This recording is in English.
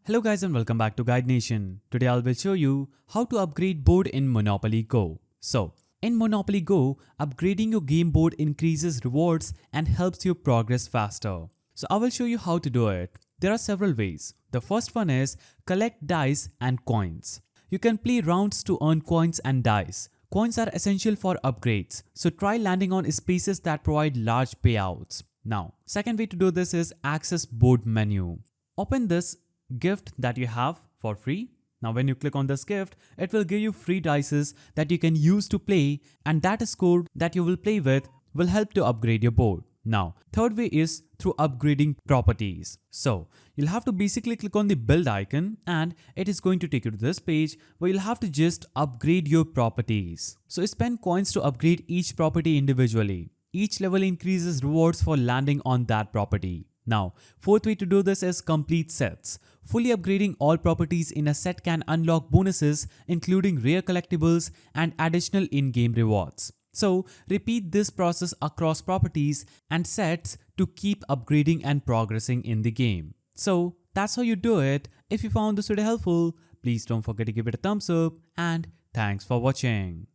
Hello guys and welcome back to Guide Nation. Today I will show you how to upgrade board in Monopoly Go. So, in Monopoly Go, upgrading your game board increases rewards and helps you progress faster. So I will show you how to do it. There are several ways. The first one is collect dice and coins. You can play rounds to earn coins and dice. Coins are essential for upgrades, so try landing on spaces that provide large payouts. Now, second way to do this is access board menu. Open this gift that you have for free. Now when you click on this gift, it will give you free dices that you can use to play, and that score that you will play with will help to upgrade your board. Now, third way is through upgrading properties. So, you'll have to basically click on the build icon and it is going to take you to this page where you'll have to just upgrade your properties. So, spend coins to upgrade each property individually. Each level increases rewards for landing on that property. Now, fourth way to do this is complete sets. Fully upgrading all properties in a set can unlock bonuses including rare collectibles and additional in-game rewards. So, repeat this process across properties and sets to keep upgrading and progressing in the game. So, that's how you do it. If you found this video helpful, please don't forget to give it a thumbs up and thanks for watching.